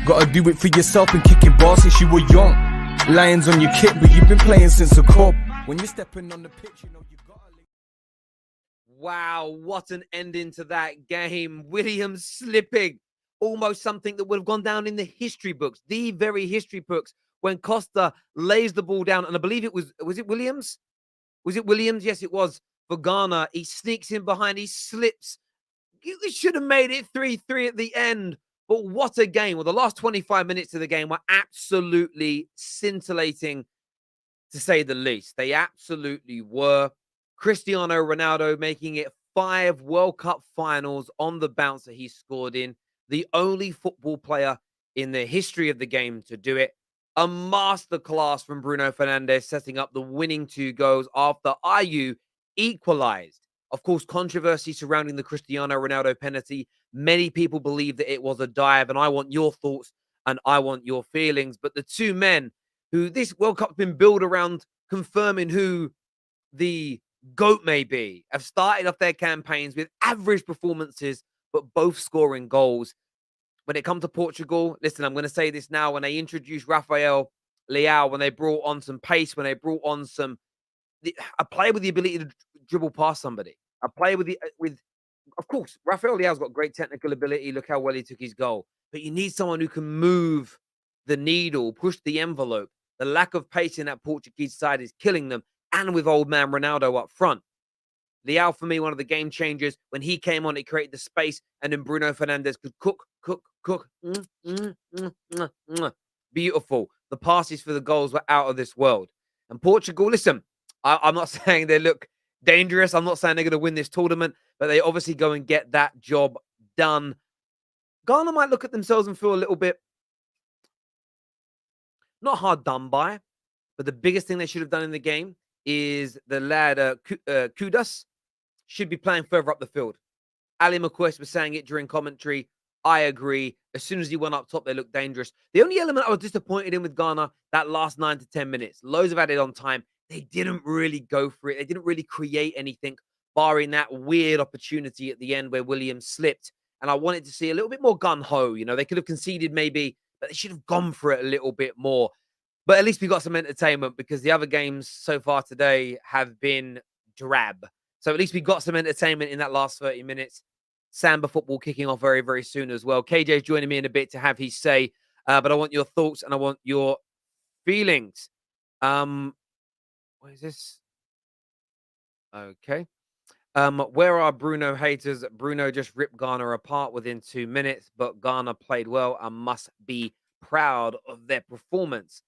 Gotta do it for yourself and kicking ball since you were young. Lions on your kit, but you've been playing since a cub. When you're stepping on the pitch, you know you gotta... Wow, what an ending to that game. Williams slipping. Almost something that would have gone down in the history books, the very history books, when Costa lays the ball down. And I believe it was it Williams? Was it Williams? Yes, it was. For Ghana, he sneaks in behind, he slips. You should have made it 3-3 at the end. But what a game. Well, the last 25 minutes of the game were absolutely scintillating, to say the least. They absolutely were. Cristiano Ronaldo making it 5 World Cup finals on the bounce that he scored in. The only football player in the history of the game to do it. A masterclass from Bruno Fernandes, setting up the winning 2 goals after IU equalized. Of course, controversy surrounding the Cristiano Ronaldo penalty. Many people believe that it was a dive, and I want your thoughts and I want your feelings. But the two men who this World Cup's been built around confirming who the GOAT may be, have started off their campaigns with average performances, but both scoring goals. When it comes to Portugal, listen, I'm going to say this now. When they introduced Rafael Leao, when they brought on some pace, when they brought on a player with the ability to dribble past somebody, a player with, of course, Rafael Leao's got great technical ability. Look how well he took his goal. But you need someone who can move the needle, push the envelope. The lack of pace in that Portuguese side is killing them. And with old man Ronaldo up front. Leao, for me, one of the game changers. When he came on, it created the space, and then Bruno Fernandes could cook. Beautiful. The passes for the goals were out of this world. And Portugal, listen, I'm not saying they look dangerous. I'm not saying they're going to win this tournament, but they obviously go and get that job done. Ghana might look at themselves and feel a little bit not hard done by, but the biggest thing they should have done in the game is the lad Kudas should be playing further up the field. Ali McQuest was saying it during commentary. I agree. As soon as he went up top, they looked dangerous. The only element I was disappointed in with Ghana, that last 9 to 10 minutes, loads of added on time. They didn't really go for it. They didn't really create anything, barring that weird opportunity at the end where Williams slipped. And I wanted to see a little bit more gun-ho. You know, they could have conceded maybe, but they should have gone for it a little bit more. But at least we got some entertainment, because the other games so far today have been drab. So at least we got some entertainment in that last 30 minutes. Samba football kicking off very, very soon as well. KJ's joining me in a bit to have his say, but I want your thoughts and I want your feelings. What is this? Okay. Where are Bruno haters? Bruno just ripped Ghana apart within 2 minutes, but Ghana played well and must be proud of their performance.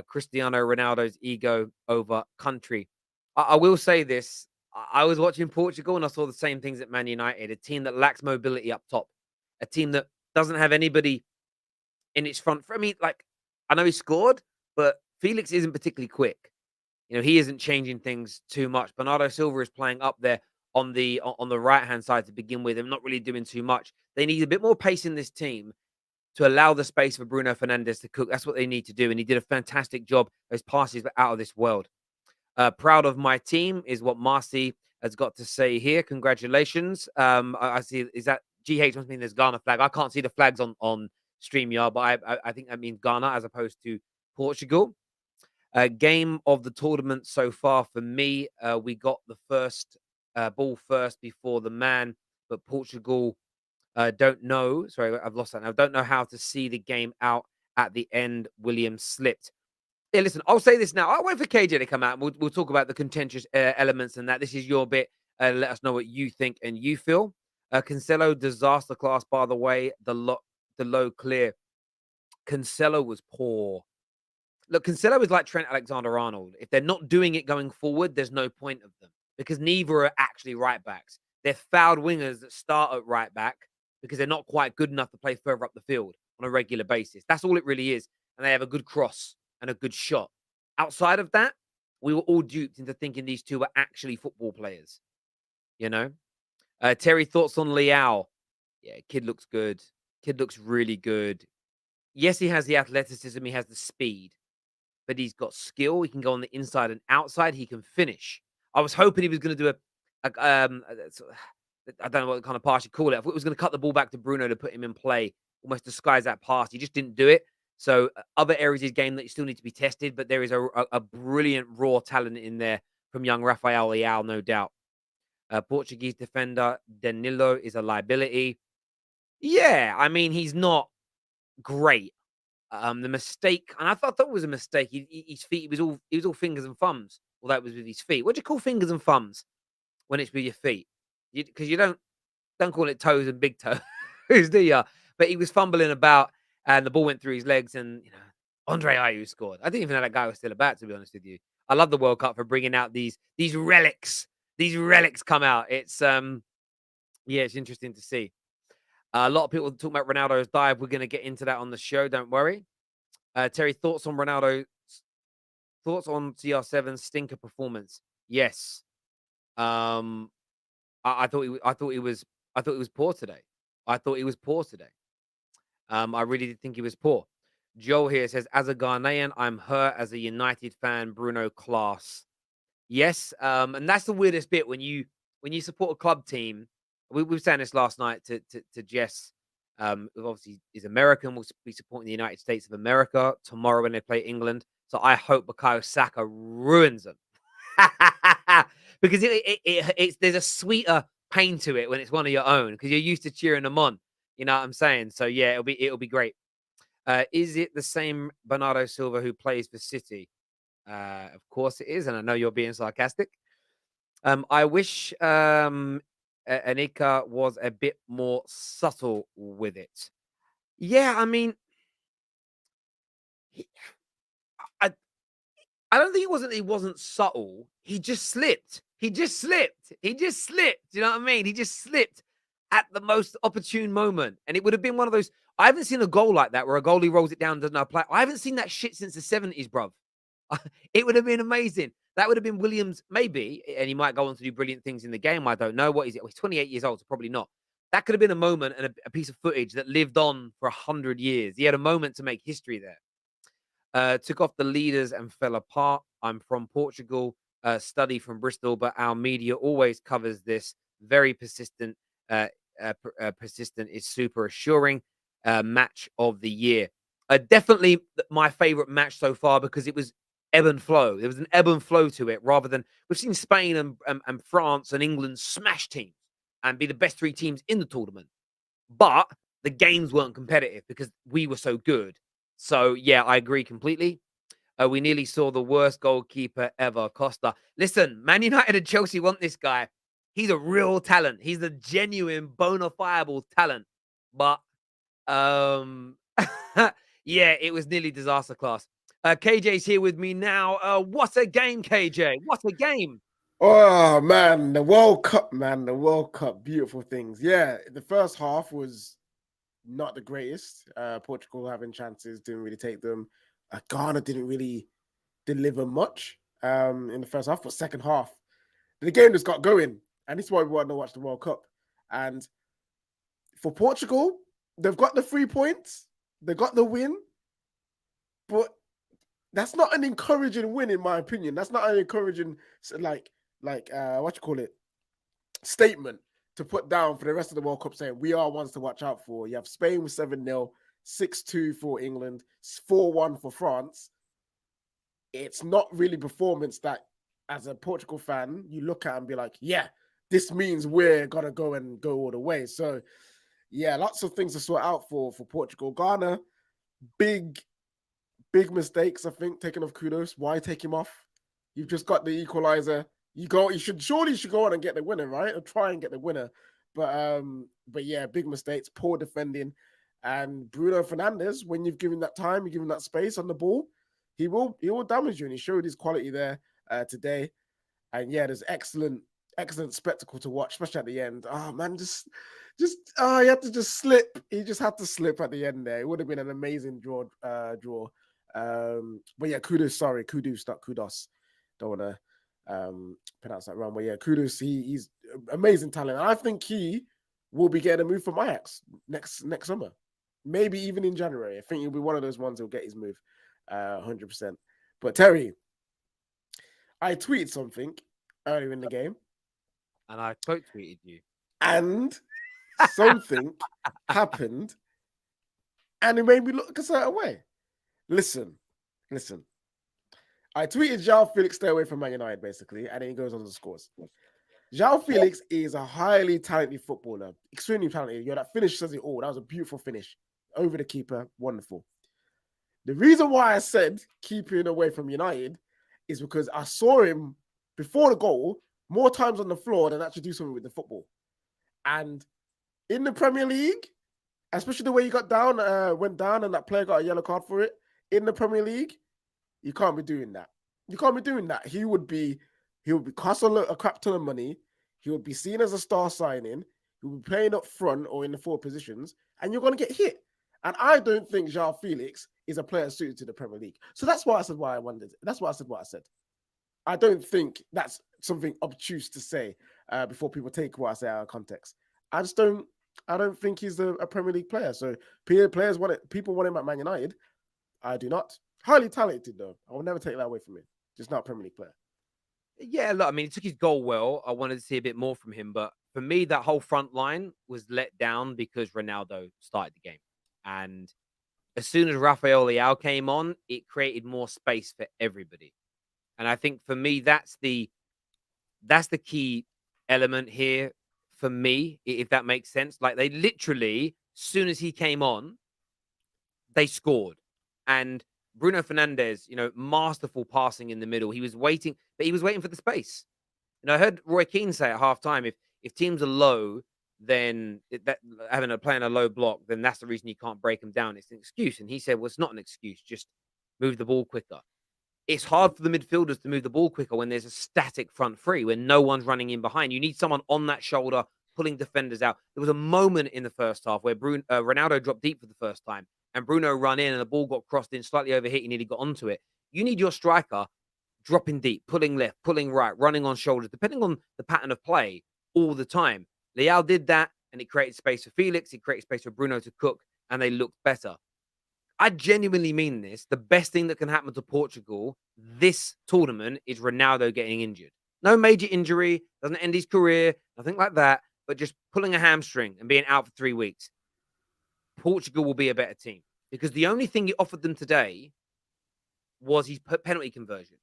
Cristiano Ronaldo's ego over country. I will say this. I was watching Portugal and I saw the same things at Man United, a team that lacks mobility up top, a team that doesn't have anybody in its front. I mean, like, I know he scored, but Felix isn't particularly quick. You know, he isn't changing things too much. Bernardo Silva is playing up there on the right-hand side to begin with and not really doing too much. They need a bit more pace in this team to allow the space for Bruno Fernandes to cook. That's what they need to do. And he did a fantastic job. Those passes were out of this world. Proud of my team is what Marcy has got to say here. Congratulations. I see, is that GH must mean there's Ghana flag. I can't see the flags on StreamYard, but I think that means Ghana as opposed to Portugal. Game of the tournament so far for me. We got the first ball first before the man, but Portugal don't know. Sorry, I've lost that now. Don't know how to see the game out at the end. Williams slipped. Yeah, listen, I'll say this now. I'll wait for KJ to come out and we'll talk about the contentious elements and that. This is your bit. Let us know what you think and you feel. Cancelo, disaster class, by the way. The low clear. Cancelo was poor. Look, Cancelo is like Trent Alexander-Arnold. If they're not doing it going forward, there's no point of them because neither are actually right backs. They're fouled wingers that start at right back because they're not quite good enough to play further up the field on a regular basis. That's all it really is. And they have a good cross and a good shot. Outside of that, we were all duped into thinking these two were actually football players. You know? Terry, thoughts on Leao? Yeah, kid looks good. Kid looks really good. Yes, he has the athleticism. He has the speed. But he's got skill. He can go on the inside and outside. He can finish. I was hoping he was going to do I don't know what kind of pass you call it. I thought he was going to cut the ball back to Bruno to put him in play almost disguise that pass. He just didn't do it. So other areas of his game that still need to be tested, but there is a brilliant raw talent in there from young Rafael Leao, no doubt. Portuguese defender Danilo is a liability. Yeah, I mean, he's not great. The mistake, and I thought that was a mistake. His feet, he was all fingers and thumbs. Well, that was with his feet. What do you call fingers and thumbs when it's with your feet? Because you don't call it toes and big toes, do you? But he was fumbling about, and the ball went through his legs, and Andre Ayew scored. I didn't even know that guy was still about. To be honest with you, I love the World Cup for bringing out these relics. These relics come out. It's yeah, it's interesting to see. A lot of people talk about Ronaldo's dive. We're going to get into that on the show. Don't worry. Terry, thoughts on Ronaldo? Thoughts on CR7's stinker performance? Yes. I thought he was poor today. I thought he was poor today. I really did think he was poor. Joel here says, as a Ghanaian, I'm hurt. As a United fan, Bruno class. Yes, and that's the weirdest bit when you support a club team. We were saying this last night to Jess. Who obviously is American. Will be supporting the United States of America tomorrow when they play England. So I hope Bukayo Saka ruins them. Because it's there's a sweeter pain to it when it's one of your own, because you're used to cheering them on. You know what I'm saying? So yeah, it'll be great. Is it the same Bernardo Silva who plays for City? Of course it is, and I know you're being sarcastic. I wish Anika was a bit more subtle with it. Yeah, I mean, I I don't think he wasn't subtle. He just slipped. He just slipped. He just slipped. You know what I mean? He just slipped at the most opportune moment. And it would have been one of those. I haven't seen a goal like that where a goalie rolls it down and doesn't apply. I haven't seen that shit since the 70s, bruv. It would have been amazing. That would have been Williams, maybe, and he might go on to do brilliant things in the game. I don't know. What is it? He's 28 years old, so probably not. That could have been a moment and a piece of footage that lived on for 100 years. He had a moment to make history there. Took off the leaders and fell apart. I'm from Portugal, study from Bristol, but our media always covers this. Very persistent. Persistent is super assuring. Match of the year. Definitely my favorite match so far, because it was ebb and flow. There was an ebb and flow to it, rather than we've seen Spain and France and England smash teams and be the best three teams in the tournament. But the games weren't competitive because we were so good. So, yeah, I agree completely. We nearly saw the worst goalkeeper ever, Costa. Listen, Man United and Chelsea want this guy. He's a real talent. He's a genuine, bona fide talent. But, yeah, it was nearly disaster class. KJ's here with me now. What a game, KJ. What a game. Oh, man, the World Cup, man, the World Cup, beautiful things. Yeah, the first half was not the greatest. Portugal having chances, didn't really take them. Ghana didn't really deliver much in the first half, but second half, the game just got going. And this is why we want to watch the World Cup. And for Portugal, they've got the 3 points, they got the win, but that's not an encouraging win, in my opinion. That's not an encouraging, what you call it, statement to put down for the rest of the World Cup, saying we are ones to watch out for. You have Spain with 7-0, 6-2 for England, 4-1 for France. It's not really performance that, as a Portugal fan, you look at and be like, yeah, this means we're going to go all the way. So, yeah, lots of things to sort out for Portugal. Ghana, big mistakes, I think, taking off Kudos. Why take him off? You've just got the equalizer. You should go on and get the winner, right? Or try and get the winner. But yeah, big mistakes, poor defending. And Bruno Fernandes, when you've given that time, you give him that space on the ball, he will damage you. And he showed his quality there today. And yeah, there's excellent spectacle to watch, especially at the end. Oh man, he had to just slip. He just had to slip at the end there. It would have been an amazing draw. But yeah, kudos, not kudos. Don't want to pronounce that wrong. But yeah, kudos. He's amazing talent. And I think he will be getting a move from Ajax next summer. Maybe even in January. I think he'll be one of those ones who'll get his move 100%. But Terry, I tweeted something earlier in the game. And I quote tweeted you. And something happened and it made me look a certain way. Listen. I tweeted Joao Felix stay away from Man United, basically, and then he goes on the scores. Joao Felix is a highly talented footballer, extremely talented. That finish says it all. That was a beautiful finish. Over the keeper, wonderful. The reason why I said keeping away from United is because I saw him before the goal more times on the floor than actually do something with the football. And in the Premier League, especially the way he got down, went down, and that player got a yellow card for it, in the Premier League, you can't be doing that. You can't be doing that. He would be cost a crap ton of money. He would be seen as a star signing. He would be playing up front or in the forward positions, and you're going to get hit. And I don't think Joao Felix is a player suited to the Premier League. So that's why I said why I wondered. That's why I said what I said. I don't think that's something obtuse to say before people take what I say out of context. I don't think he's a Premier League player. So people want him at Man United. I do not. Highly talented though. I will never take that away from him. Just not a Premier League player. Yeah, look, I mean, he took his goal well. I wanted to see a bit more from him, but for me, that whole front line was let down because Ronaldo started the game. And as soon as Rafael Leao came on, it created more space for everybody. And I think for me, that's the key element here for me, if that makes sense. Like they literally, as soon as he came on, they scored. And Bruno Fernandes, masterful passing in the middle. He was waiting, but he was waiting for the space. I heard Roy Keane say at halftime, if teams are low, then playing a low block, then that's the reason you can't break them down. It's an excuse. And he said, well, it's not an excuse. Just move the ball quicker. It's hard for the midfielders to move the ball quicker when there's a static front three, when no one's running in behind. You need someone on that shoulder, pulling defenders out. There was a moment in the first half where Ronaldo dropped deep for the first time, and Bruno ran in, and the ball got crossed in, slightly overhit. He nearly got onto it. You need your striker dropping deep, pulling left, pulling right, running on shoulders, depending on the pattern of play all the time. Leao did that, and it created space for Felix. It created space for Bruno to cook, and they looked better. I genuinely mean this. The best thing that can happen to Portugal this tournament is Ronaldo getting injured. No major injury, doesn't end his career, nothing like that, but just pulling a hamstring and being out for 3 weeks. Portugal will be a better team because the only thing he offered them today was his penalty conversion.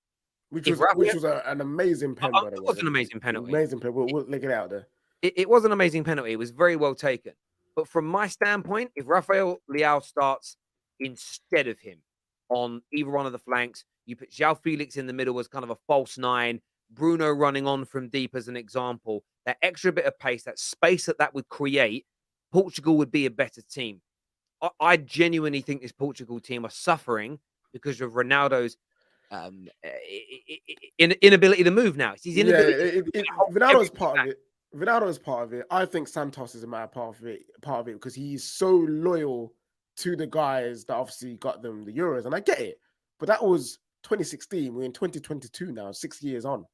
Which was an amazing pen, by the way. It was an amazing penalty. Amazing pen. We'll look it out there. It was an amazing penalty. It was very well taken. But from my standpoint, if Rafael Leao starts instead of him on either one of the flanks, you put Joao Felix in the middle as kind of a false nine, Bruno running on from deep as an example, that extra bit of pace, that space that would create, Portugal would be a better team. I genuinely think this Portugal team are suffering because of Ronaldo's inability to move now. It's his inability. Ronaldo is part of it. Ronaldo is part of it. I think Santos is a matter part of it because he's so loyal to the guys that obviously got them the Euros, and I get it. But that was 2016. We're in 2022 now, 6 years on,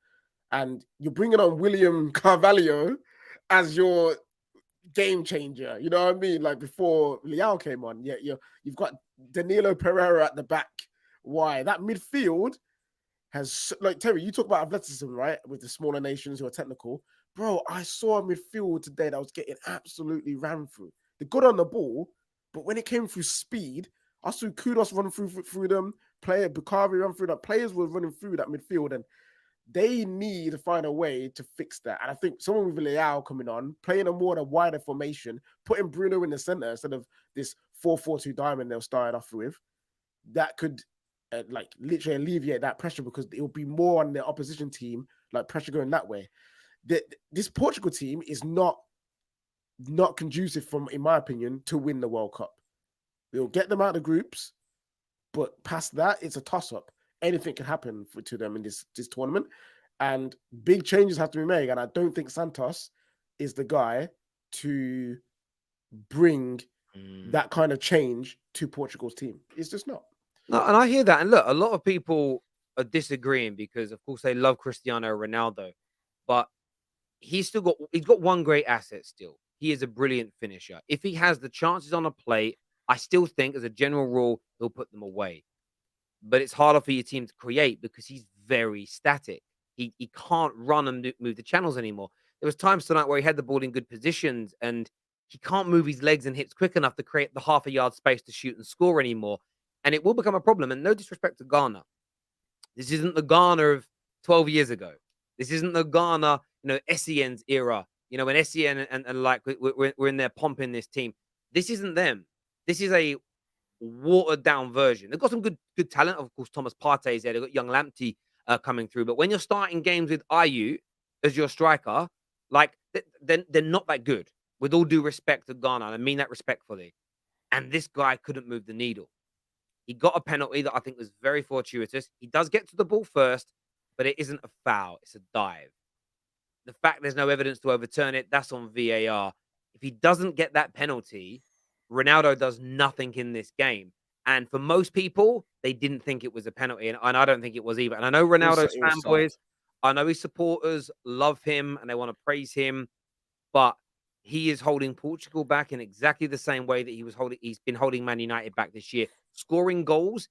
and you're bringing on William Carvalho as your game changer. You know what I mean? Like before Leao came on, you've got Danilo Pereira at the back. Why? That midfield has, like Terry, you talk about athleticism, right? With the smaller nations who are technical. Bro, I saw a midfield today that was getting absolutely ran through. They're good on the ball, but when it came through speed, I saw Kudos run through them, Bukhari run through that. Players were running through that midfield, and they need to find a way to fix that. And I think someone with Leao coming on, playing a wider formation, putting Bruno in the center instead of this 4-4-2 diamond they'll start off with, that could literally alleviate that pressure because it will be more on the opposition team, like pressure going that way. This Portugal team is not conducive, in my opinion, to win the World Cup. We'll get them out of the groups, but past that, it's a toss-up. Anything can happen to them in this tournament, and big changes have to be made. And I don't think Santos is the guy to bring that kind of change to Portugal's team. It's just not. No, and I hear that. And look, a lot of people are disagreeing because, of course, they love Cristiano Ronaldo, but he's got one great asset still. He is a brilliant finisher. If he has the chances on a plate, I still think, as a general rule, he'll put them away. But it's harder for your team to create because he's very static. He can't run and move the channels anymore. There was times tonight where he had the ball in good positions and he can't move his legs and hips quick enough to create the half a yard space to shoot and score anymore. And it will become a problem. And no disrespect to Ghana. This isn't the Ghana of 12 years ago. This isn't the Ghana, Essien's era, when Essien and like we're in there pumping this team. This isn't them. This is a watered down version. They've got some good talent. Of course, Thomas Partey is there. They've got young Lamptey coming through. But when you're starting games with Ayew as your striker, like they're not that good. With all due respect to Ghana, and I mean that respectfully. And this guy couldn't move the needle. He got a penalty that I think was very fortuitous. He does get to the ball first, but it isn't a foul. It's a dive. The fact there's no evidence to overturn it, that's on VAR. If he doesn't get that penalty, Ronaldo does nothing in this game. And for most people, they didn't think it was a penalty. And I don't think it was either. And I know Ronaldo's fanboys, I know his supporters love him and they want to praise him. But he is holding Portugal back in exactly the same way that he's been holding Man United back this year. Scoring goals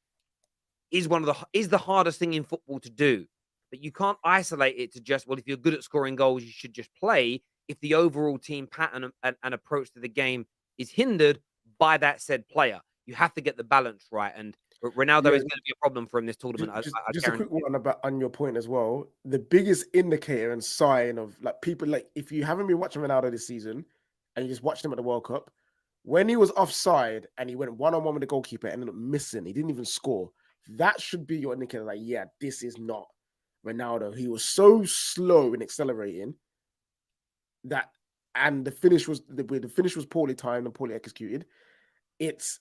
is the hardest thing in football to do. But you can't isolate it to just, well, if you're good at scoring goals, you should just play. If the overall team pattern and approach to the game is hindered by that said player, you have to get the balance right. And Ronaldo is going to be a problem for him this tournament. Just a quick one on your point as well. The biggest indicator and sign of like people, like if you haven't been watching Ronaldo this season and you just watched him at the World Cup, when he was offside and he went one-on-one with the goalkeeper and ended up missing, he didn't even score. That should be your indicator. Like, yeah, this is not Ronaldo. He was so slow in accelerating that, and the finish was poorly timed and poorly executed. It's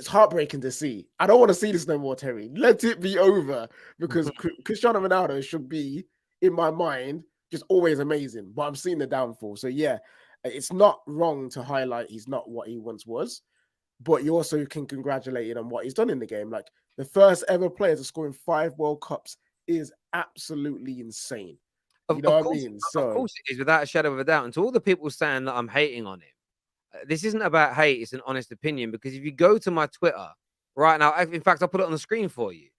heartbreaking to see. I don't want to see this no more, Terry. Let it be over, because Cristiano Ronaldo should be, in my mind, just always amazing. But I'm seeing the downfall. So yeah, it's not wrong to highlight he's not what he once was, but you also can congratulate him on what he's done in the game. Like the first ever player to score in 5 World Cups is absolutely insane. You know what I mean? So of course it is, without a shadow of a doubt. And to all the people saying that I'm hating on him, this isn't about hate, it's an honest opinion. Because if you go to my Twitter right now, in fact, I'll put it on the screen for you.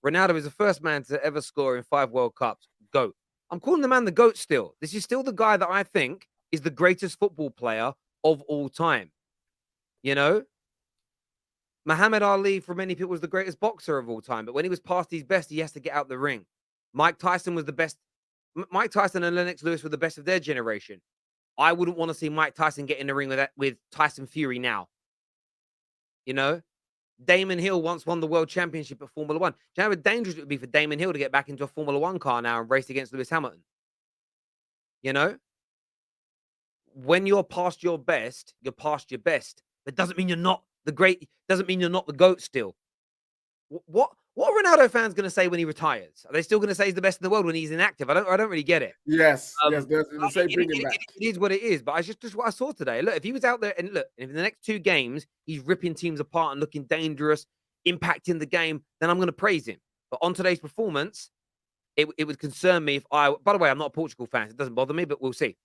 Ronaldo is the first man to ever score in 5 World Cups. GOAT. I'm calling the man the GOAT still. This is still the guy that I think is the greatest football player of all time. You know? Muhammad Ali, for many people, was the greatest boxer of all time. But when he was past his best, he has to get out the ring. Mike Tyson was the best. Mike Tyson and Lennox Lewis were the best of their generation. I wouldn't want to see Mike Tyson get in the ring with Tyson Fury now. You know? Damon Hill once won the world championship at Formula One. Do you know how dangerous it would be for Damon Hill to get back into a Formula One car now and race against Lewis Hamilton? You know? When you're past your best, you're past your best. That doesn't mean you're not the great, doesn't mean you're not the GOAT still. What are Ronaldo fans going to say when he retires? Are they still going to say he's the best in the world when he's inactive? I don't really get it. Yes, yes, they say bring him back. It is what it is, but I just what I saw today. Look, if he was out there and look, if in the next 2 games he's ripping teams apart and looking dangerous, impacting the game, then I'm going to praise him. But on today's performance, it would concern me if I. By the way, I'm not a Portugal fan. So it doesn't bother me, but we'll see.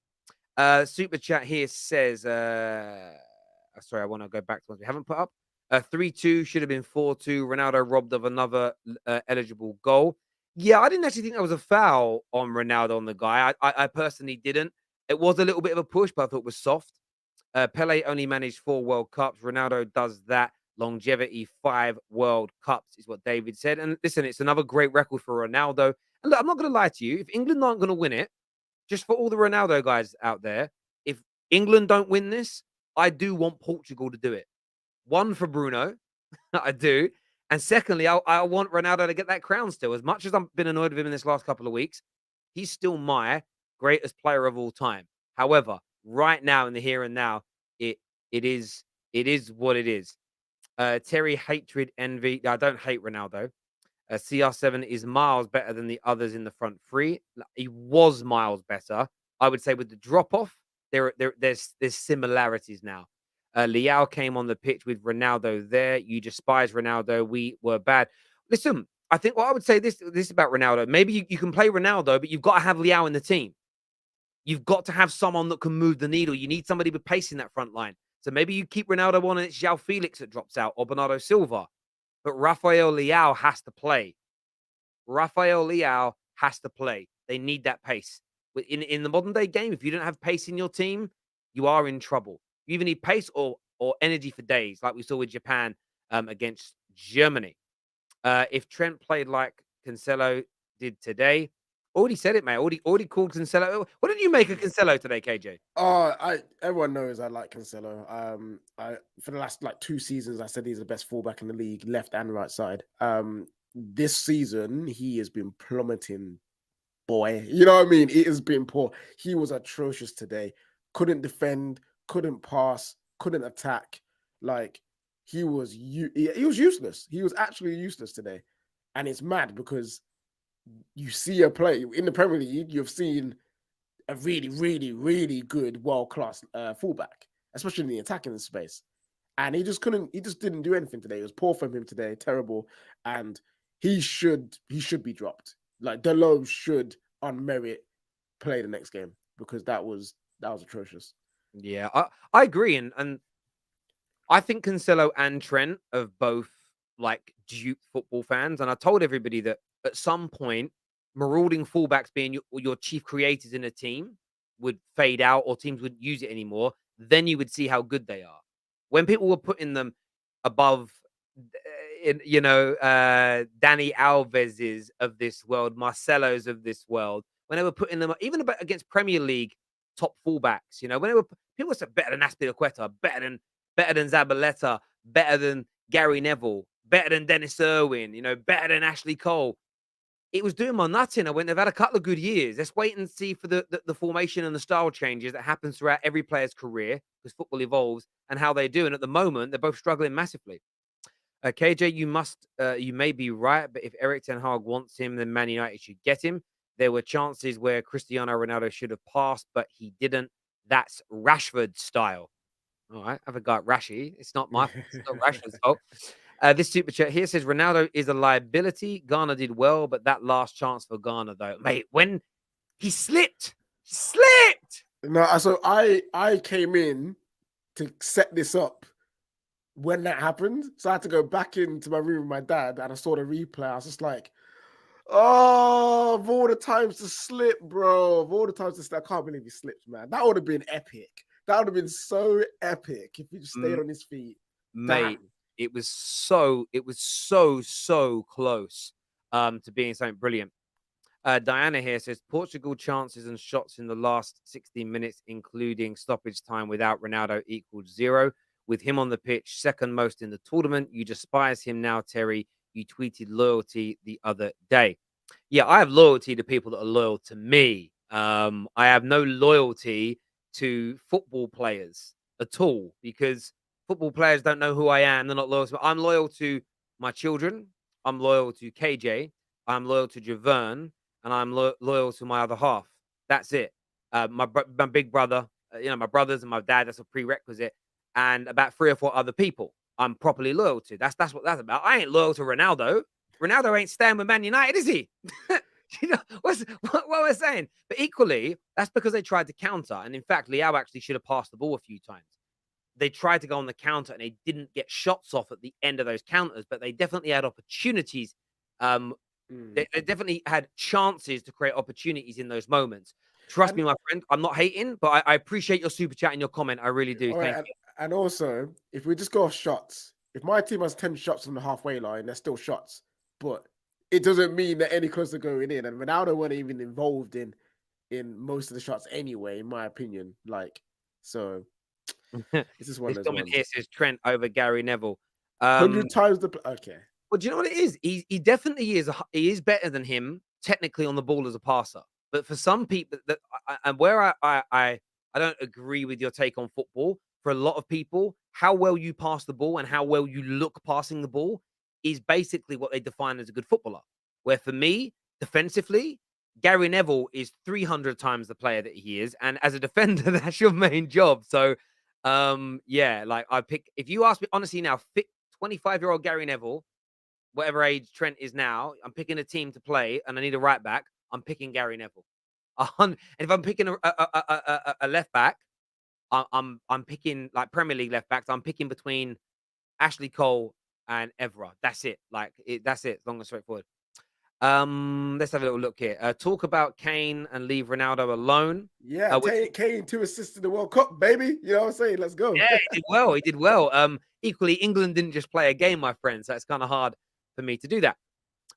Super chat here says, sorry, I want to go back to ones we haven't put up. 3-2 should have been 4-2. Ronaldo robbed of another eligible goal. Yeah, I didn't actually think that was a foul on Ronaldo on the guy. I personally didn't. It was a little bit of a push, but I thought it was soft. Pele only managed 4 World Cups. Ronaldo does that. Longevity, 5 World Cups is what David said. And listen, it's another great record for Ronaldo. And look, I'm not going to lie to you. If England aren't going to win it, just for all the Ronaldo guys out there, if England don't win this, I do want Portugal to do it. 1, for Bruno, I do. And secondly, I want Ronaldo to get that crown still. As much as I've been annoyed with him in this last couple of weeks, he's still my greatest player of all time. However, right now, in the here and now, it is what it is. Terry, hatred, envy. I don't hate Ronaldo. CR7 is miles better than the others in the front 3. He was miles better. I would say with the drop-off, there's similarities now. Leao came on the pitch with Ronaldo there. You despise Ronaldo. We were bad. Listen, I think what I would say this about Ronaldo. Maybe you can play Ronaldo, but you've got to have Leao in the team. You've got to have someone that can move the needle. You need somebody with pace in that front line. So maybe you keep Ronaldo on and it's Joao Felix that drops out or Bernardo Silva. But Rafael Leao has to play. Rafael Leao has to play. They need that pace. In the modern day game, if you don't have pace in your team, you are in trouble. You either need pace or energy for days, like we saw with Japan against Germany. If Trent played like Cancelo did today, already said it, mate. Already called Cancelo. What did you make of Cancelo today, KJ? Oh, everyone knows I like Cancelo. I for the last like 2 seasons, I said he's the best fullback in the league, left and right side. This season he has been plummeting, boy. You know what I mean? It has been poor. He was atrocious today. Couldn't defend, couldn't pass, couldn't attack. Like he was useless. He was actually useless today. And it's mad because you see a play in the Premier League, you've seen a really, really, really good world-class fullback, especially in the attacking space. And he just didn't do anything today. It was poor from him today, terrible. And he should be dropped. Like Delo should on merit play the next game because that was atrocious. Yeah, I agree, and I think Cancelo and Trent are both like duped football fans, and I told everybody that at some point, marauding fullbacks being your chief creators in a team would fade out, or teams wouldn't use it anymore. Then you would see how good they are. When people were putting them above, Danny Alves's of this world, Marcelo's of this world, when they were putting them even against Premier League top fullbacks, when they were people said better than Aspilicueta, better than Zabaleta, better than Gary Neville, better than Dennis Irwin, better than Ashley Cole. It was doing my nutting. I went, they've had a couple of good years. Let's wait and see for the formation and the style changes that happens throughout every player's career because football evolves and how they do. And at the moment, they're both struggling massively. KJ, you may be right, but if Eric Ten Hag wants him, then Man United should get him. There were chances where Cristiano Ronaldo should have passed, but he didn't. That's Rashford style. All right, have a go at Rashy. It's not my fault. It's not Rashford's fault. This super chat here says Ronaldo is a liability. Ghana did well, but that last chance for Ghana, though, mate, when he slipped. No, so I came in to set this up when that happened. So I had to go back into my room with my dad and I saw the replay. I was just like, oh, of all the times to slip, bro. Of all the times to slip, I can't believe he slipped, man. That would have been epic. That would have been so epic if he just stayed on his feet. Mate, Damn. it was so close to being something brilliant. Diana here says Portugal chances and shots in the last 16 minutes, including stoppage time without Ronaldo, equals 0. With him on the pitch, second most in the tournament. You despise him now, Terry. You tweeted loyalty the other day. Yeah, I have loyalty to people that are loyal to me. I have no loyalty to football players at all because football players don't know who I am. They're not loyal to me. I'm loyal to my children. I'm loyal to KJ. I'm loyal to Javern. And I'm loyal to my other half. That's it. My big brother, my brothers and my dad, that's a prerequisite. And about 3 or 4 other people I'm properly loyal to. That's what that's about. I ain't loyal to Ronaldo. Ronaldo ain't staying with Man United, is he? What we're saying? But equally, that's because they tried to counter. And in fact, Leao actually should have passed the ball a few times. They tried to go on the counter and they didn't get shots off at the end of those counters, but they definitely had opportunities. They definitely had chances to create opportunities in those moments. Trust me, my friend, I'm not hating, but I appreciate your super chat and your comment. I really do. Thank you. And also, if we just go off shots, if my team has 10 shots from the halfway line, they're still shots. But it doesn't mean that any closer going in. And Ronaldo wasn't even involved in most of the shots anyway, in my opinion. Like, so this is one of those comment ones. here says Trent over Gary Neville. 100 times the okay. Well, do you know what it is? He definitely is. He is better than him technically on the ball as a passer. But for some people, that and where I don't agree with your take on football. For a lot of people, how well you pass the ball and how well you look passing the ball is basically what they define as a good footballer. Where for me, defensively, Gary Neville is 300 times the player that he is, and as a defender, that's your main job. So, yeah, like I pick. If you ask me honestly now, 25-year-old Gary Neville, whatever age Trent is now, I'm picking a team to play, and I need a right back. I'm picking Gary Neville. And if I'm picking a left back, I'm picking like Premier League left backs. I'm picking between Ashley Cole and Evra. That's it. That's it. Long and straightforward. Let's have a little look here. Talk about Kane and leave Ronaldo alone. Yeah, Kane 2 assists in the World Cup, baby. You know what I'm saying? Let's go. Yeah, he did well. He did well. Equally, England didn't just play a game, my friends. So it's kind of hard for me to do that.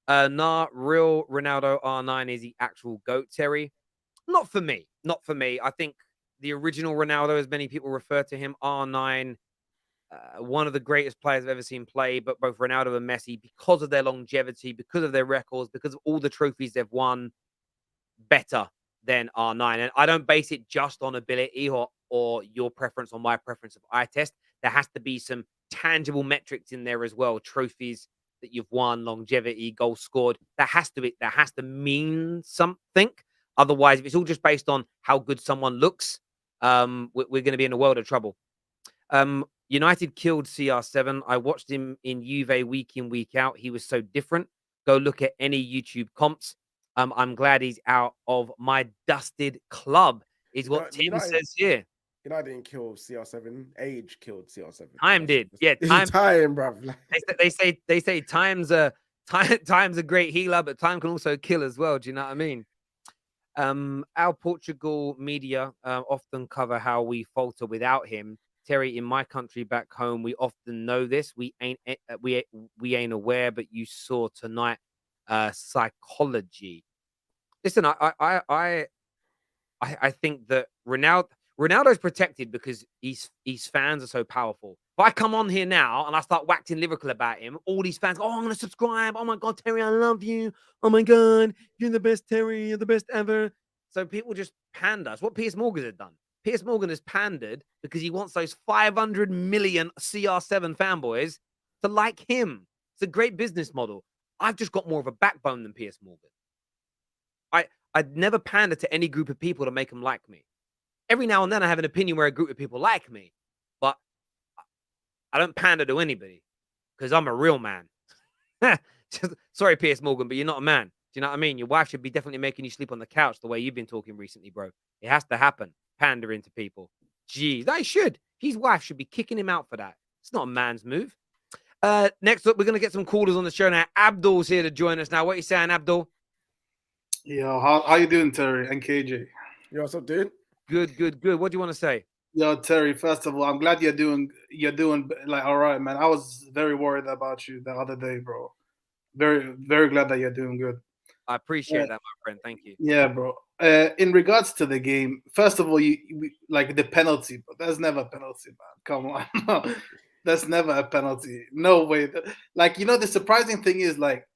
Real Ronaldo R9 is the actual GOAT, Terry. Not for me. Not for me. I think the original Ronaldo, as many people refer to him, R9, one of the greatest players I've ever seen play. But both Ronaldo and Messi, because of their longevity, because of their records, because of all the trophies they've won, better than R9. And I don't base it just on ability or your preference or my preference of eye test. There has to be some tangible metrics in there as well. Trophies that you've won, longevity, goals scored. That has to mean something. Otherwise, if it's all just based on how good someone looks, we're going to be in a world of trouble. United killed CR7. I watched him in Juve week in, week out. He was so different. Go look at any YouTube comps. I'm glad he's out of my dusted club, is what Tim says here. United didn't kill CR7. Age killed CR7. Time did. Yeah, time, bruv. They say time's a great healer, but time can also kill as well. Do you know what I mean? Our Portugal media often cover how we falter without him. Terry, in my country back home, we often know this. We ain't aware, but you saw tonight psychology. Listen, I think that Ronaldo's protected because his fans are so powerful. If I come on here now and I start waxing lyrical about him, all these fans go, "Oh, I'm going to subscribe. Oh my God, Terry, I love you. Oh my God, you're the best, Terry. You're the best ever." So people just pander. It's what Piers Morgan has done. Piers Morgan has pandered because he wants those 500 million CR7 fanboys to like him. It's a great business model. I've just got more of a backbone than Piers Morgan. I'd never pander to any group of people to make them like me. Every now and then I have an opinion where a group of people like me, but I don't pander to anybody because I'm a real man. Sorry, Piers Morgan, but you're not a man. Do you know what I mean? Your wife should be definitely making you sleep on the couch the way you've been talking recently, bro. It has to happen. Pandering to people. Jeez, they should. His wife should be kicking him out for that. It's not a man's move. Next up, we're going to get some callers on the show now. Abdul's here to join us now. What are you saying, Abdul? Yo, how you doing, Terry and KJ? Yo, what's up, dude? Good. What do you want to say? Yo, Terry, first of all, I'm glad you're doing like all right, man. I was very worried about you the other day, bro. Very, very glad that you're doing good. I appreciate that, my friend. Thank you. Yeah, bro. In regards to the game, first of all, like the penalty, but there's never a penalty, man. Come on. That's never a penalty. No way. Like, the surprising thing is, like,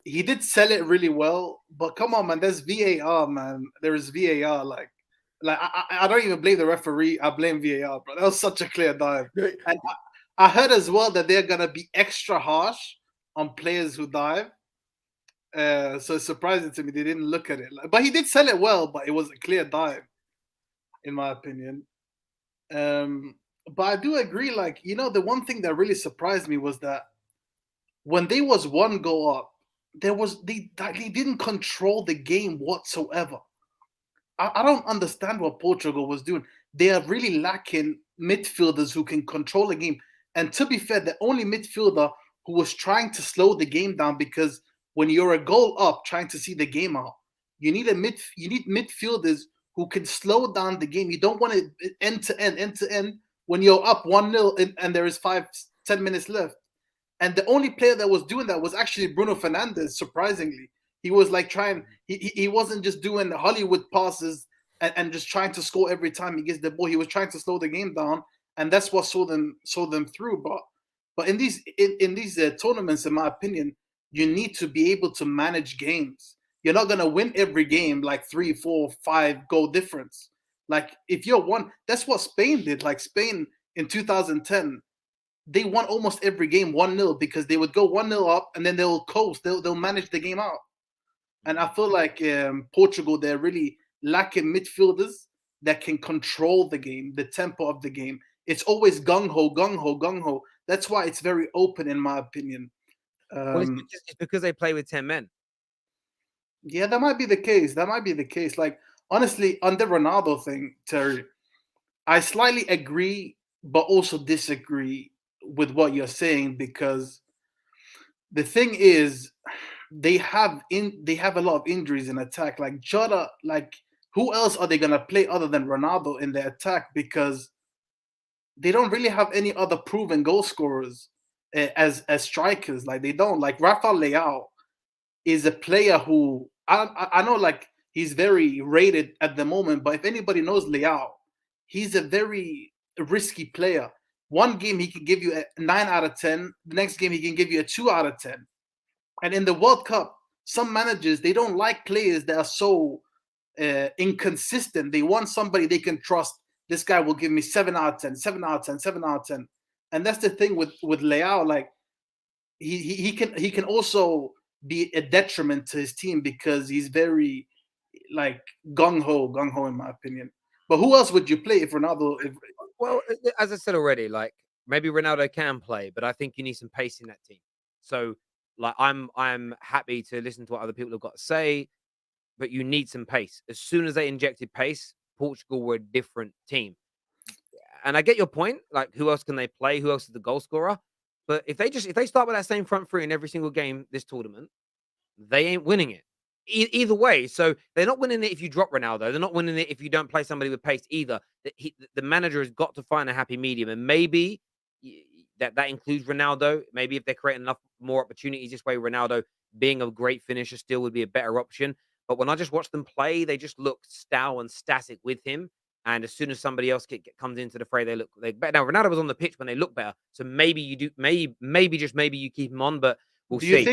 he did sell it really well, but come on, man. There's VAR, man. There is VAR. Like I don't even blame the referee. I blame VAR, bro. That was such a clear dive. And I heard as well that they're gonna be extra harsh on players who dive. So it's surprising to me they didn't look at it. But he did sell it well, but it was a clear dive, in my opinion. But I do agree. Like, the one thing that really surprised me was that when they was one goal up, they didn't control the game whatsoever. I don't understand what Portugal was doing. They are really lacking midfielders who can control the game. And to be fair, the only midfielder who was trying to slow the game down, because when you're a goal up trying to see the game out, you need midfielders who can slow down the game. You don't want it end to end when you're up 1-0 and there is 5-10 minutes left. And the only player that was doing that was actually Bruno Fernandes, surprisingly. He was like he wasn't just doing Hollywood passes and just trying to score every time he gets the ball. He was trying to slow the game down, and that's what saw them through. But in these tournaments, in my opinion, you need to be able to manage games. You're not gonna win every game like 3, 4, 5 goal difference. Like if you're one, that's what Spain did. Like Spain in 2010. They won almost every game 1-0 because they would go 1-0 up and then they'll coast. They'll manage the game out. And I feel like Portugal, they're really lacking midfielders that can control the game, the tempo of the game. It's always gung-ho. That's why it's very open, in my opinion. Well, it's because they play with 10 men. Yeah, that might be the case. Like, honestly, on the Ronaldo thing, Terry, I slightly agree, but also disagree with what you're saying, because the thing is, they have a lot of injuries in attack. Like Jota, like who else are they gonna play other than Ronaldo in the attack? Because they don't really have any other proven goal scorers as strikers. Like they don't. Like Rafael Leao is a player who I know like he's very rated at the moment, but if anybody knows Leao, he's a very risky player. One game he can give you a 9 out of 10. The next game he can give you a 2 out of 10. And in the World Cup, some managers, they don't like players that are so inconsistent. They want somebody they can trust. This guy will give me 7 out of 10, 7 out of 10, 7 out of 10. And that's the thing with Leao. Like he can also be a detriment to his team because he's very like gung ho in my opinion. But who else would you play if Ronaldo? Well, as I said already, like maybe Ronaldo can play, but I think you need some pace in that team. So, like, I'm happy to listen to what other people have got to say, but you need some pace. As soon as they injected pace, Portugal were a different team. And I get your point. Like, who else can they play? Who else is the goal scorer? But if they start with that same front three in every single game this tournament, they ain't winning it. Either way, so they're not winning it if you drop Ronaldo. They're not winning it if you don't play somebody with pace either. The manager has got to find a happy medium, and maybe that includes Ronaldo. Maybe if they're creating enough more opportunities this way, Ronaldo being a great finisher still would be a better option. But when I just watch them play, they just look stale and static with him. And as soon as somebody else comes into the fray, they look better. Now Ronaldo was on the pitch when they look better, so maybe you do, maybe just maybe you keep him on, but we'll see.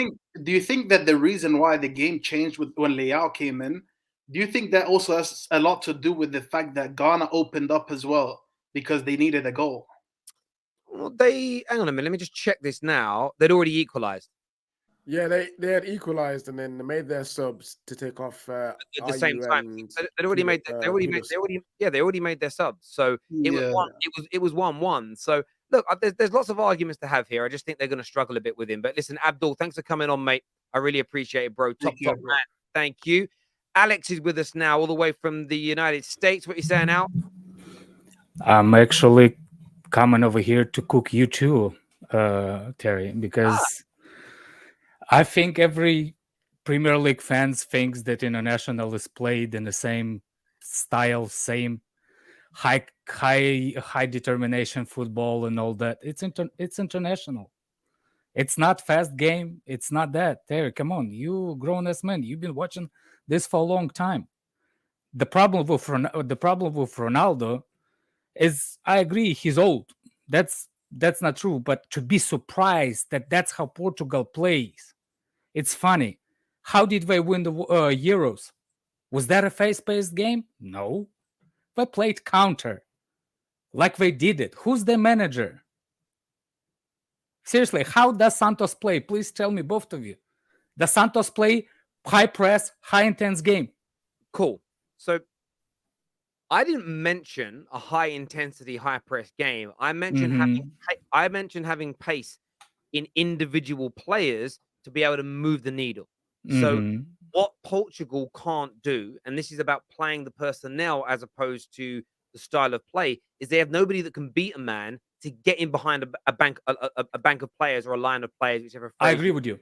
Do you think that the reason why the game changed when Leao came in, do you think that also has a lot to do with the fact that Ghana opened up as well because they needed a goal? Well, hang on a minute. Let me just check this now. They'd already equalized. Yeah, they had equalized and then they made their subs to take off At the same time. They'd already made. They already made their subs. So it was 1-1. So look, there's lots of arguments to have here. I just think they're going to struggle a bit with him. But listen, Abdul, thanks for coming on, mate. I really appreciate it, bro. Top man. Thank you. Alex is with us now, all the way from the United States. What are you saying, Al? I'm actually coming over here to cook you too, Terry, because I think every Premier League fans thinks that international is played in the same style, same high determination football and all that. It's international. It's not fast game. It's not that. Terry, come on, you grown-ass man. You've been watching this for a long time. The problem with Ronaldo is, I agree, he's old. That's not true. But to be surprised that that's how Portugal plays, it's funny. How did they win the Euros? Was that a fast-paced game? No. They played counter, like they did it. Who's the manager? Seriously, how does Santos play? Please tell me, both of you. Does Santos play high press, high intense game? Cool. So I didn't mention a high intensity, high press game. I mentioned having pace in individual players to be able to move the needle. So what Portugal can't do, and this is about playing the personnel as opposed to the style of play, is they have nobody that can beat a man to get in behind a bank of players or a line of players, whichever. I agree with you,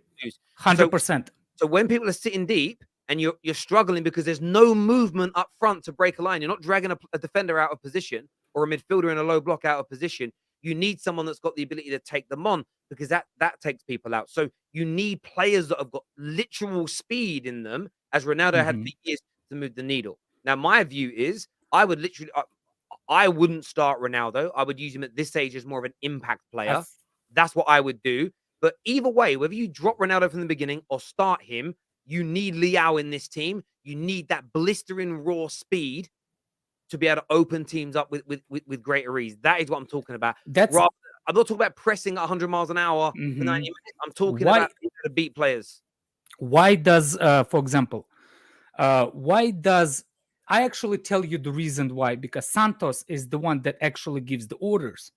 100%. So when people are sitting deep and you're struggling because there's no movement up front to break a line, you're not dragging a defender out of position or a midfielder in a low block out of position. You need someone that's got the ability to take them on, because that takes people out. So you need players that have got literal speed in them, as Ronaldo had for years, to move the needle. Now, my view is I wouldn't start Ronaldo. I would use him at this stage as more of an impact player. That's what I would do. But either way, whether you drop Ronaldo from the beginning or start him, you need Leao in this team. You need that blistering raw speed to be able to open teams up with greater ease. That is what I'm talking about. I'm not talking about pressing at 100 miles an hour for 90 minutes. I'm talking about being able to beat players. Why does, for example, I actually tell you the reason why? Because Santos is the one that actually gives the orders.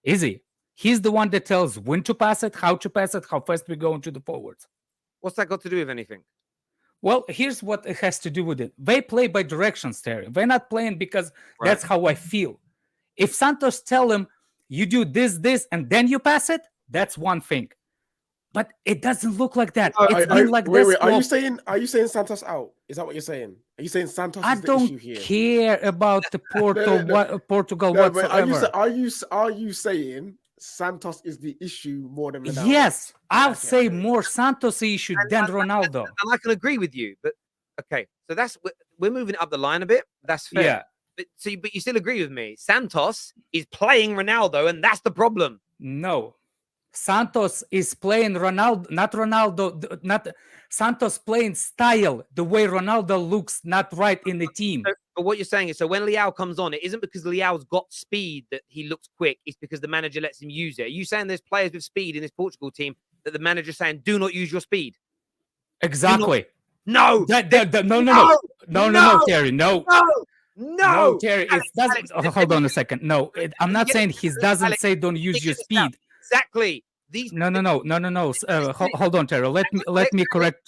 Is he? He's the one that tells when to pass it, how fast we go into the forwards. What's that got to do with anything? Well, here's what it has to do with it. They play by directions, Terry. They're not playing because that's how I feel. If Santos tell him, you do this, and then you pass it, that's one thing. but it doesn't look like that. Are, It's are- been like wait, this. wait. Are for- you saying Santos out? Is that what you're saying? Are you saying Santos I is the don't issue here? care about the Portugal No, but whatsoever. are you saying Santos is the issue more than Ronaldo? Yes, I'll Okay, say okay. more Santos issue than Ronaldo. And I can agree with you, but okay, so we're moving up the line a bit. That's fair. Yeah. But you still agree with me. Santos is playing Ronaldo, and that's the problem. No, Santos is playing Ronaldo, not Ronaldo, not Santos playing style the way Ronaldo looks not right in the team. But what you're saying is, so when Leao comes on, it isn't because Leao's got speed that he looks quick. It's because the manager lets him use it. Are you saying there's players with speed in this Portugal team that the manager's saying, do not use your speed? Exactly. No. No, Terry, no. No, Terry, Alex, it doesn't. Hold on a second. No, I'm not saying he doesn't Alex, say don't use your speed. Exactly. These No. Hold on, Terry. Let me correct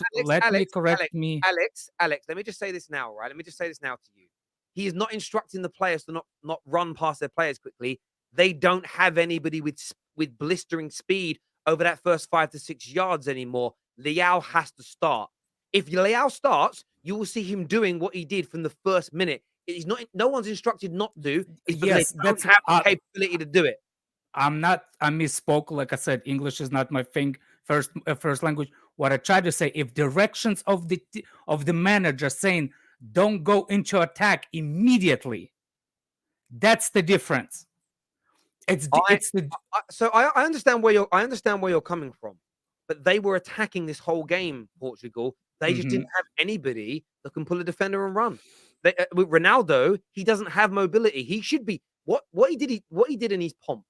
me. Alex, let me just say this now, right? Let me just say this now to you. He is not instructing the players to not run past their players quickly. They don't have anybody with blistering speed over that first 5 to 6 yards anymore. Leao has to start. If Leao starts, you will see him doing what he did from the first minute. He's not. No one's instructed not to. It's because Yes, they don't have the capability to do it. I misspoke. Like I said, English is not my first language. What I try to say, if directions of the manager saying don't go into attack immediately, that's the difference. So I understand where you're coming from, but they were attacking this whole game, Portugal. They just didn't have anybody that can pull a defender and run. With Ronaldo, he doesn't have mobility. He should be what he did in his pomp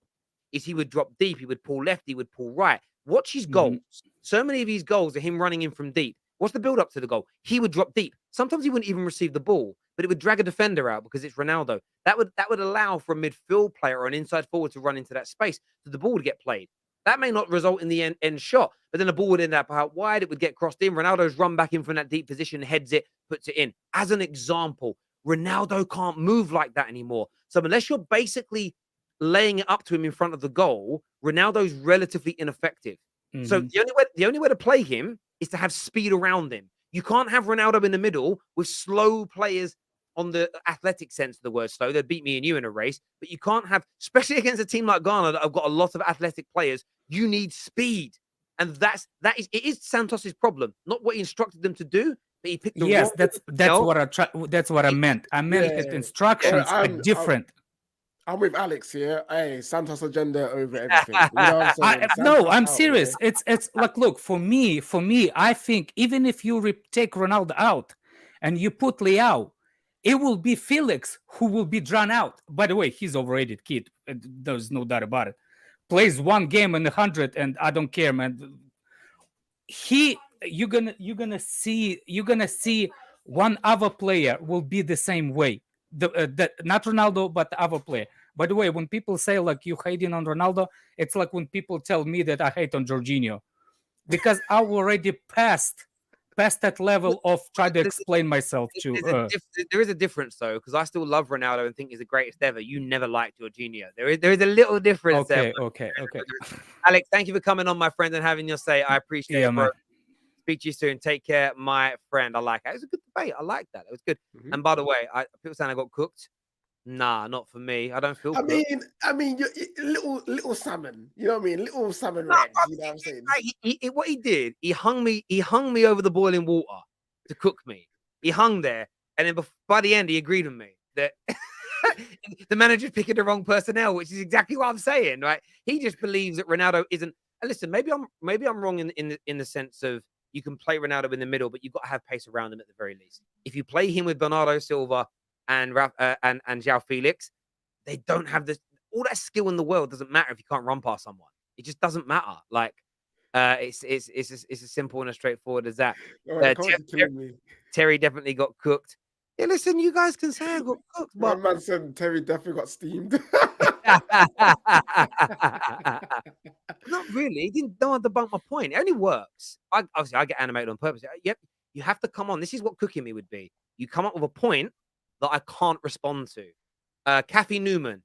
is he would drop deep, he would pull left, he would pull right. Watch his goals. So many of his goals are him running in from deep. What's the build up to the goal? He would drop deep. Sometimes he wouldn't even receive the ball, but it would drag a defender out because it's Ronaldo. That would allow for a midfield player or an inside forward to run into that space, so the ball would get played. That may not result in the end shot, but then the ball would end up out wide. It would get crossed in. Ronaldo's run back in from that deep position, heads it, puts it in. As an example, Ronaldo can't move like that anymore. So unless you're basically laying it up to him in front of the goal, Ronaldo's relatively ineffective. So the only way to play him is to have speed around him. You can't have Ronaldo in the middle with slow players on the athletic sense of the word slow. They'd beat me and you in a race, but you can't have, especially against a team like Ghana that have got a lot of athletic players, you need speed. And it is Santos's problem, not what he instructed them to do, but he picked the yes, wrong that's what I meant. I meant his instructions are different. I'm with Alex here. Hey, Santos agenda over everything. You know what I'm saying? No, I'm out, serious. Bro. It's like, look, for me, I think even if you take Ronaldo out and you put Leao, it will be Felix who will be drawn out. By the way, he's overrated kid. There's no doubt about it. Plays one game in 100, and I don't care, man. You're gonna see one other player will be the same way. Not Ronaldo, but the other player. By the way, when people say like you hating on Ronaldo, it's like when people tell me that I hate on Jorginho, because I already passed that level of trying to explain myself to. There is a difference though, because I still love Ronaldo and think he's the greatest ever. You never liked Jorginho. There is a little difference there. Okay. Alex, thank you for coming on, my friend, and having your say. I appreciate it, bro. Man. Speak to you soon. Take care, my friend. I like it. It was a good debate. I like that. It was good. And by the way, people saying I got cooked. Nah, not for me. I don't feel. I mean, you're little salmon. You know what I mean? Little salmon red. You know what I'm saying? What he did, he hung me over the boiling water to cook me. He hung there, and then by the end, he agreed with me that the manager's picking the wrong personnel, which is exactly what I'm saying. Right? He just believes that Ronaldo isn't. And listen, maybe I'm wrong in the sense of you can play Ronaldo in the middle, but you've got to have pace around him at the very least. If you play him with Bernardo Silva and joao Felix, they don't have this. All that skill in the world doesn't matter if you can't run past someone. It just doesn't matter. Like it's as simple and as straightforward as that. Terry definitely got cooked. Yeah, listen, you guys can say I got cooked, but my man said Terry definitely got steamed. Not really. He didn't know how to bump my point. It only works. Obviously, I get animated on purpose. Yep, you have to come on. This is what cooking me would be. You come up with a point that I can't respond to. Kathy Newman,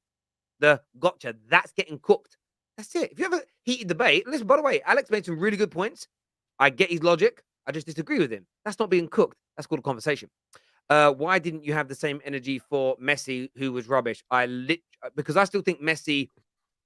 the gotcha, that's getting cooked. That's it. If you have a heated debate, listen, by the way, Alex made some really good points. I get his logic. I just disagree with him. That's not being cooked. That's called a conversation. Why didn't you have the same energy for Messi, who was rubbish? Because I still think Messi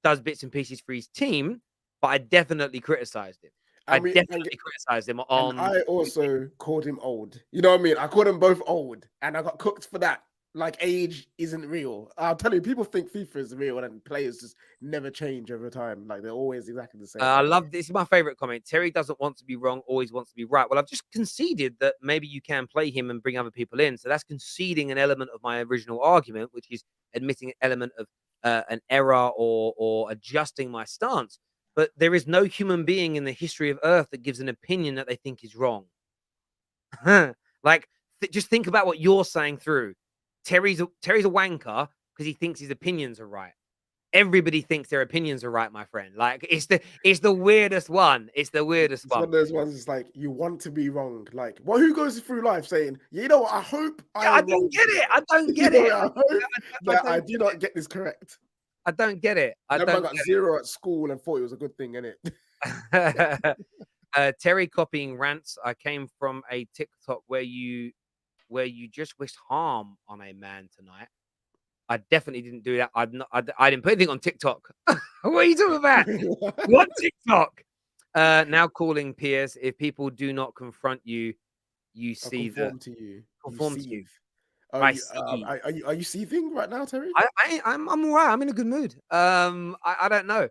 does bits and pieces for his team, but I definitely criticized him. I mean, definitely criticized him and on. I also called him old. You know what I mean? I called them both old, and I got cooked for that. Like, age isn't real. I'll tell you, people think FIFA is real, and players just never change over time. Like, they're always exactly the same. I love this. Is my favorite comment. Terry doesn't want to be wrong, always wants to be right. Well, I've just conceded that maybe you can play him and bring other people in. So that's conceding an element of my original argument, which is admitting an element of an error or adjusting my stance. But there is no human being in the history of Earth that gives an opinion that they think is wrong. Like, just think about what you're saying through. Terry's a wanker because he thinks his opinions are right. Everybody thinks their opinions are right, my friend. Like, it's the weirdest one. It's the weirdest It's one of those ones. It's like, you want to be wrong. Like, well, who goes through life saying, you know what? I hope I don't get it. I don't get it. I hope that I do not get this correct. I don't get it. I Remember, don't I got 0 at school and thought it was a good thing, innit? Terry copying rants. I came from a TikTok where you just wished harm on a man tonight. I definitely didn't do that. I didn't put anything on TikTok. What are you talking about? What TikTok? Now calling peers. If people do not confront you, you see conform to you. Conform to you. Oh, I are you seething right now, Terry? I'm all right. I'm in a good mood. I don't know.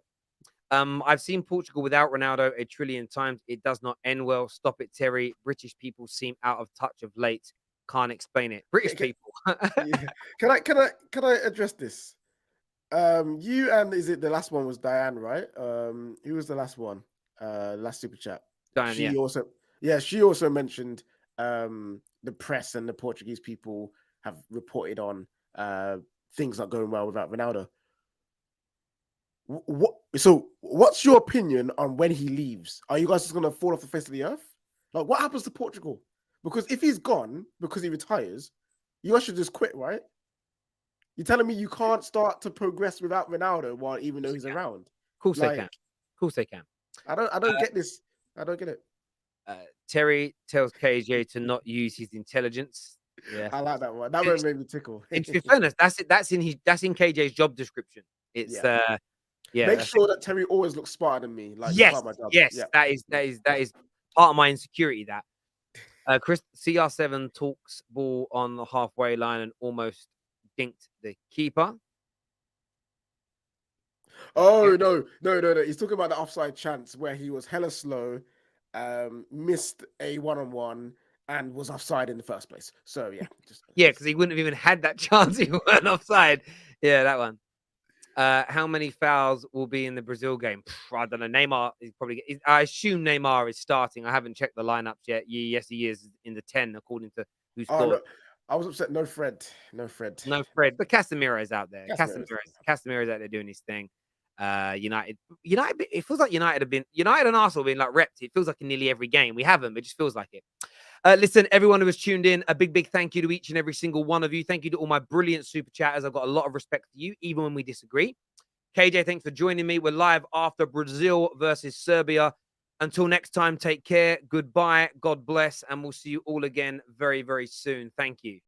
I've seen Portugal without Ronaldo a trillion times. It does not end well. Stop it, Terry. British people seem out of touch of late. Can't explain it. British people. Yeah. Can I address this? You and is it the last one was Diane, right? Who was the last one? Last super chat. Diane, she also mentioned the press and the Portuguese people have reported on things not going well without Ronaldo. What's your opinion on when he leaves? Are you guys just gonna fall off the face of the earth? Like, what happens to Portugal? Because if he's gone because he retires, you guys should just quit, right? You're telling me you can't start to progress without Ronaldo even though he's around? Of course they can. Of course they can. I don't get this. I don't get it. Terry tells KJ to not use his intelligence. Yeah, I like that one. That one made me tickle. In fairness, that's it. That's in KJ's job description. It's Make sure that Terry always looks smarter than me. Like, yes, part of my job. yes, Yeah. that is part of my insecurity. That Chris CR7 talks ball on the halfway line and almost dinked the keeper. Oh no. He's talking about the offside chance where he was hella slow, missed a 1-on-1 and was offside in the first place. So yeah, because he wouldn't have even had that chance. He weren't offside. Yeah, that one. How many fouls will be in the Brazil game? I don't know. Neymar is probably. I assume Neymar is starting. I haven't checked the lineups yet. Yes, he is in the 10 according to who's scored. No, I was upset. No Fred. No Fred. But Casemiro's out there. Casemiro's out there doing his thing. United. It feels like United and Arsenal have been like repped. It feels like in nearly every game. We haven't, but it just feels like it. Listen, everyone who has tuned in, a big thank you to each and every single one of you. Thank you to all my brilliant super chatters. I've got a lot of respect for you, even when we disagree. KJ, thanks for joining me. We're live after Brazil versus Serbia. Until next time, take care. Goodbye. God bless. And we'll see you all again very, very soon. Thank you.